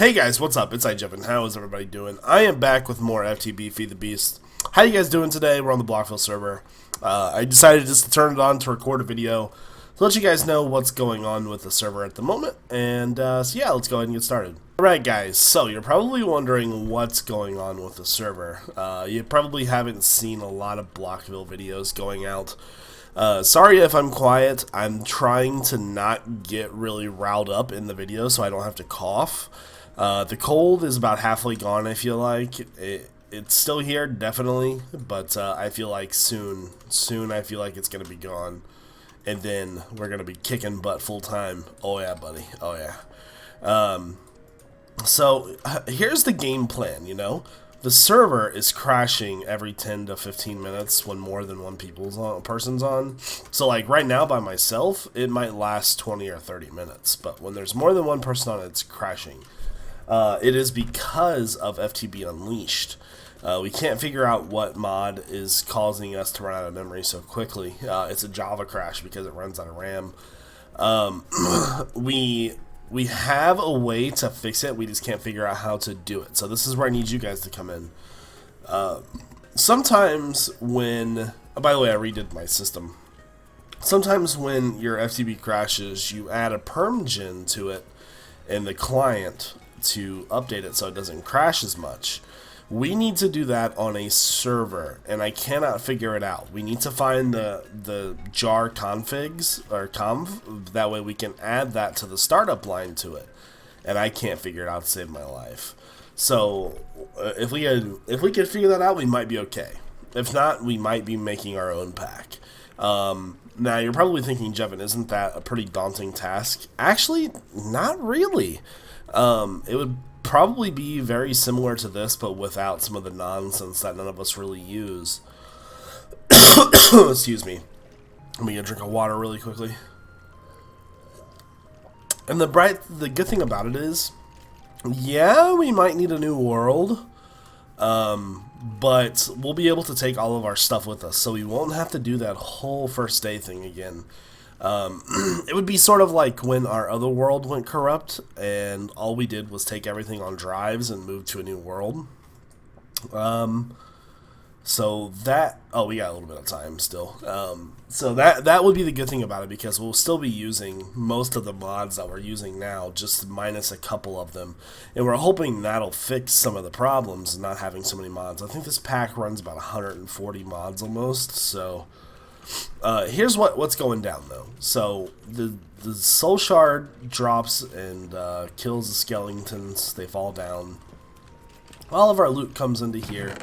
Hey guys, what's up? It's iJevin. How is everybody doing? I am back with more FTB Feed the Beast. How you guys doing today? We're on the Blockville server. I decided just to turn it on to record a video to let you guys know what's going on with the server at the moment. And so yeah, let's go ahead and get started. Alright guys, so you're probably wondering what's going on with the server. You probably haven't seen a lot of Blockville videos going out. Sorry if I'm quiet. I'm trying to not get really riled up in the video so I don't have to cough. The cold is about halfway gone, I feel like. It's still here, definitely, but I feel like soon I feel like it's going to be gone. And then we're going to be kicking butt full time. Oh yeah, buddy. Oh yeah. So here's the game plan, you know. The server is crashing every 10 to 15 minutes when more than one person's on. So like right now by myself, it might last 20 or 30 minutes. But when there's more than one person on it, it's crashing. It is because of FTB Unleashed. We can't figure out what mod is causing us to run out of memory so quickly. It's a Java crash because it runs out of RAM. We have a way to fix it, we just can't figure out how to do it. So this is where I need you guys to come in. Sometimes when... Oh, by the way, I redid my system. Sometimes when your FTB crashes, you add a permgen to it in the client to update it so it doesn't crash as much. We need to do that on a server, and I cannot figure it out. We need to find the jar configs, or conf, that way we can add that to the startup line to it. And I can't figure it out to save my life. So, if we could figure that out, we might be okay. If not, we might be making our own pack. Now, you're probably thinking, Jevin, isn't that a pretty daunting task? Actually, not really. It would probably be very similar to this, but without some of the nonsense that none of us really use. Excuse me. Let me get a drink of water really quickly. And the good thing about it is, yeah, we might need a new world, but we'll be able to take all of our stuff with us, so we won't have to do that whole first day thing again. It would be sort of like when our other world went corrupt and all we did was take everything on drives and move to a new world. So that... Oh, we got a little bit of time still. So that would be the good thing about it, because we'll still be using most of the mods that we're using now, just minus a couple of them. And we're hoping that'll fix some of the problems, not having so many mods. I think this pack runs about 140 mods almost, so... here's what's going down though. So the soul shard drops and kills the skeletons. They fall down. All of our loot comes into here,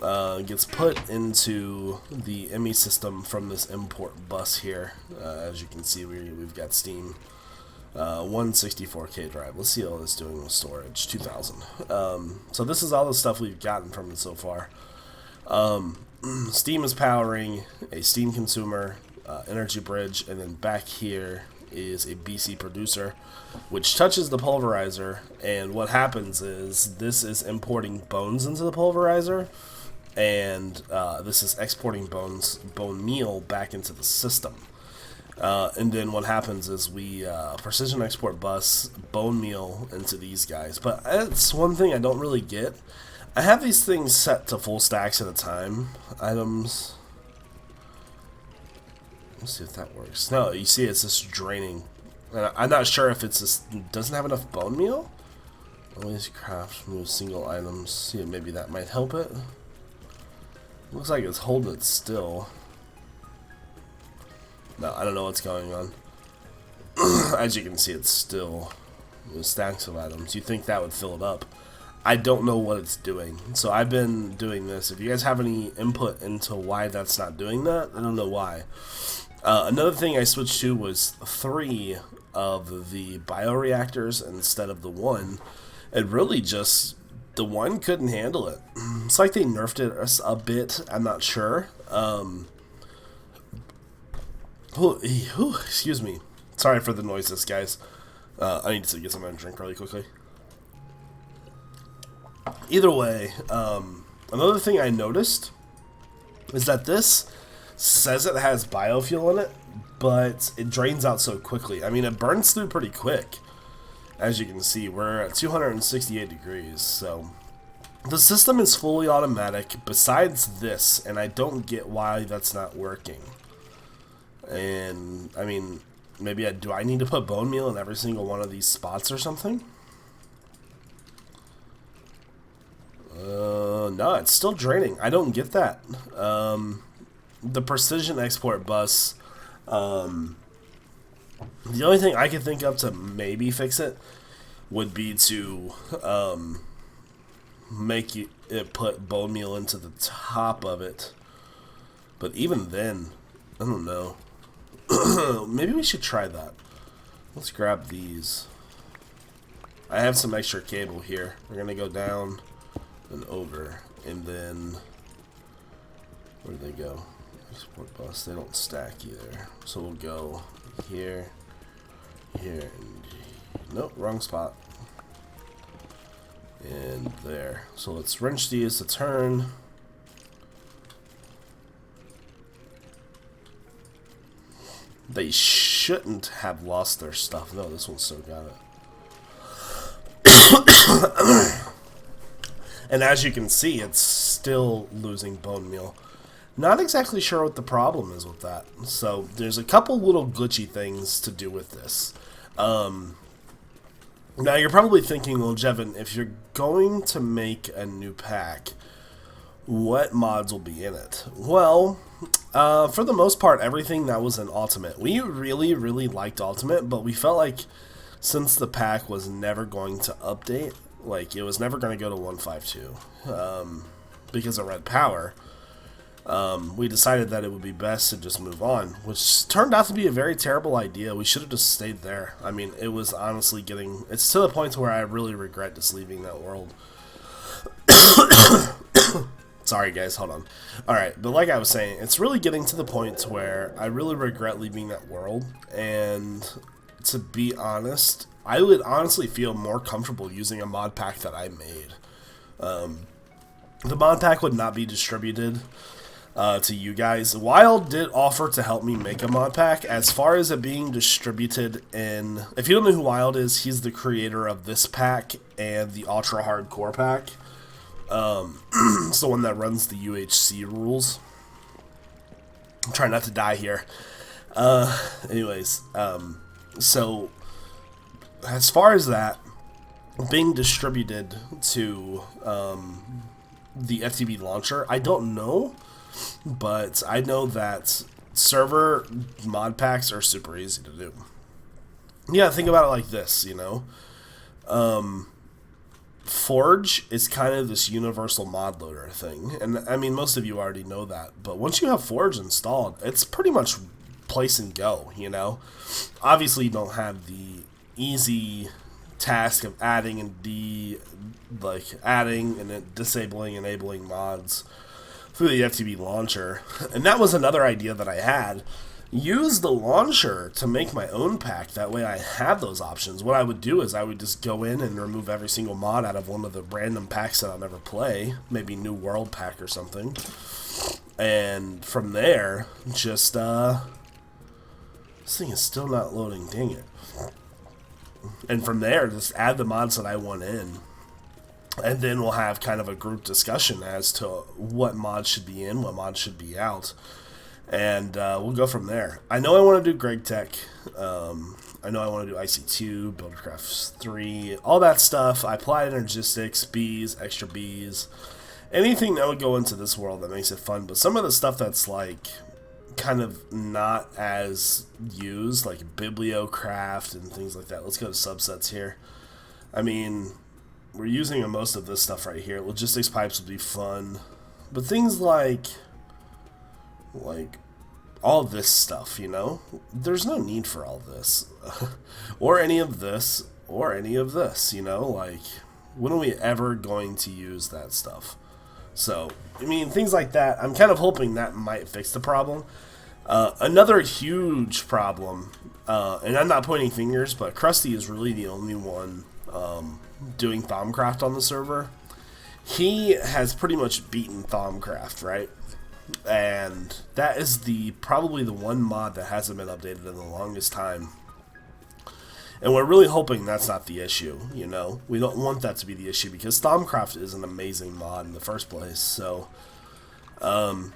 gets put into the ME system from this import bus here. As you can see, we've got Steam 164K drive. Let's see how it's doing with storage. 2000. So this is all the stuff we've gotten from it so far. Steam is powering a Steam consumer, energy bridge, and then back here is a BC producer, which touches the pulverizer, and what happens is this is importing bones into the pulverizer, and this is exporting bone meal back into the system. And then what happens is we precision export bus bone meal into these guys. But it's one thing I don't really get. I have these things set to full stacks at a time. Items. Let's see if that works. No, you see it's just draining. And I'm not sure if it's just doesn't have enough bone meal. Always craft move single items. See, maybe that might help it. Looks like it's holding it still. No, I don't know what's going on. As you can see, it's still stacks of items. You think that would fill it up. I don't know what it's doing. So I've been doing this. If you guys have any input into why that's not doing that, I don't know why. Another thing I switched to was 3 of the bioreactors instead of the 1. It really just... The 1 couldn't handle it. It's like they nerfed it a bit. I'm not sure. Excuse me. Sorry for the noises, guys. I need to get something to drink really quickly. Either way, another thing I noticed is that this says it has biofuel in it, but it drains out so quickly. I mean, it burns through pretty quick. as you can see, we're at 268 degrees, so the system is fully automatic besides this, and I don't get why that's not working. And, I mean, maybe do I need to put bone meal in every single one of these spots or something? No, it's still draining. I don't get that. The precision export bus, the only thing I can think of to maybe fix it would be to make it put bone meal into the top of it. But even then, I don't know. Maybe we should try that. Let's grab these. I have some extra cable here. We're gonna go down and over, and then where do they go? Export bus. They don't stack either. So we'll go here, here, and nope, wrong spot. And there. So let's wrench these to turn. They shouldn't have lost their stuff. No, this one still got it. And as you can see, it's still losing bone meal. Not exactly sure what the problem is with that. So there's a couple little glitchy things to do with this. Now you're probably thinking, well, Jevin, if you're going to make a new pack, what mods will be in it? Well, for the most part, everything that was in Ultimate. We really, really liked Ultimate, but we felt like since the pack was never going to update, like it was never going to go to 152 because of Red Power, we decided that it would be best to just move on, which turned out to be a very terrible idea. We should have just stayed there. I mean, it was honestly it's to the point where I really regret just leaving that world. Sorry guys, hold on. Alright, but like I was saying, it's really getting to the point where I really regret leaving that world, and to be honest, I would honestly feel more comfortable using a mod pack that I made. The mod pack would not be distributed to you guys. Wild did offer to help me make a mod pack. As far as it being distributed in... If you don't know who Wild is, he's the creator of this pack and the Ultra Hardcore pack. It's the one that runs the UHC rules. I'm trying not to die here. Anyways, so as far as that being distributed to the FTB launcher, I don't know, but I know that server mod packs are super easy to do. Yeah, think about it like this, you know. Forge is kind of this universal mod loader thing, and I mean most of you already know that, but once you have Forge installed, it's pretty much place and go, you know. Obviously you don't have the easy task of adding and adding and then disabling, enabling mods through the FTB launcher, and that was another idea that I had. Use the launcher to make my own pack, that way I have those options. What I would do is I would just go in and remove every single mod out of one of the random packs that I'll never play, maybe New World pack or something, and from there, just, this thing is still not loading, dang it. And from there, just add the mods that I want in, and then we'll have kind of a group discussion as to what mods should be in, what mods should be out. And we'll go from there. I know I want to do Greg Tech. I know I want to do IC2, Buildercraft 3, all that stuff. I applied Energistics, bees, extra bees, anything that would go into this world that makes it fun. But some of the stuff that's like kind of not as used, like Bibliocraft and things like that. Let's go to subsets here. I mean, we're using most of this stuff right here. Logistics pipes would be fun. But things like all this stuff, you know, there's no need for all this or any of this or any of this, you know, like when are we ever going to use that stuff? So I mean, things like that, I'm kind of hoping that might fix the problem. Another huge problem, and I'm not pointing fingers, but Krusty is really the only one doing Thaumcraft on the server. He has pretty much beaten Thaumcraft, right? And that is probably the one mod that hasn't been updated in the longest time. And we're really hoping that's not the issue, you know? We don't want that to be the issue because Stormcraft is an amazing mod in the first place, so...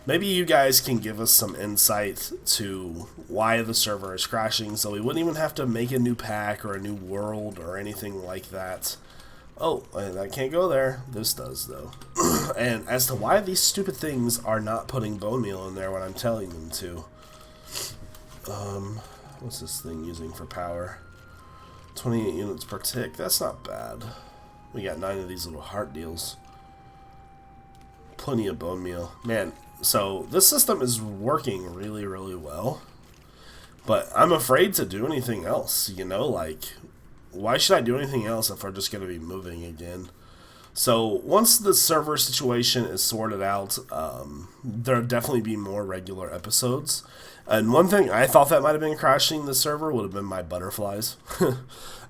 maybe you guys can give us some insight to why the server is crashing so we wouldn't even have to make a new pack or a new world or anything like that. Oh, I can't go there. This does, though. And as to why these stupid things are not putting bone meal in there when I'm telling them to. What's this thing using for power? 28 units per tick. That's not bad. We got 9 of these little heart deals. Plenty of bone meal. Man, so this system is working really, really well. But I'm afraid to do anything else, you know, like... Why should I do anything else if we're just going to be moving again? So once the server situation is sorted out, there'll definitely be more regular episodes. And one thing I thought that might have been crashing the server would have been my butterflies.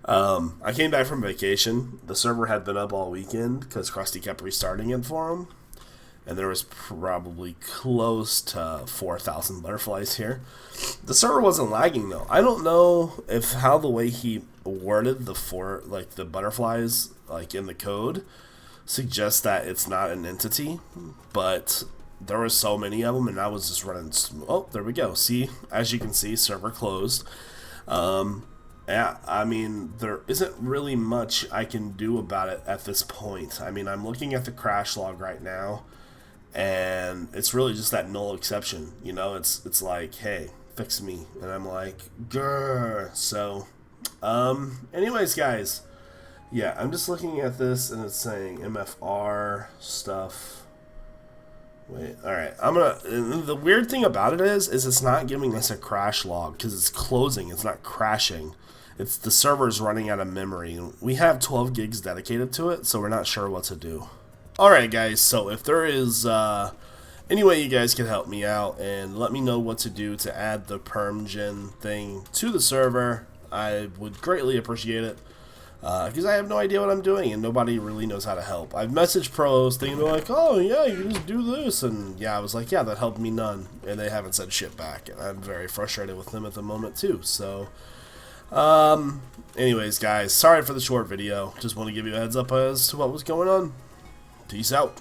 I came back from vacation. The server had been up all weekend because Krusty kept restarting it for him. And there was probably close to 4,000 butterflies here. The server wasn't lagging though. I don't know if how the way he worded the butterflies like in the code suggests that it's not an entity, but there were so many of them, and I was just running. Oh, there we go. See, as you can see, server closed. Yeah, I mean, there isn't really much I can do about it at this point. I mean, I'm looking at the crash log right now. And it's really just that null exception, you know, it's like, hey, fix me, and I'm like, grr. So, anyways, guys, yeah, I'm just looking at this, and it's saying MFR stuff. Wait, alright, the weird thing about it is it's not giving us a crash log, because it's closing, it's not crashing. It's the server's running out of memory. We have 12 gigs dedicated to it, so we're not sure what to do. Alright guys, so if there is any way you guys can help me out and let me know what to do to add the permgen thing to the server, I would greatly appreciate it. Because I have no idea what I'm doing and nobody really knows how to help. I've messaged pros thinking like, oh yeah, you can just do this, and yeah, I was like, yeah, that helped me none, and they haven't said shit back, and I'm very frustrated with them at the moment too, so... anyways guys, sorry for the short video, just want to give you a heads up as to what was going on. Peace out.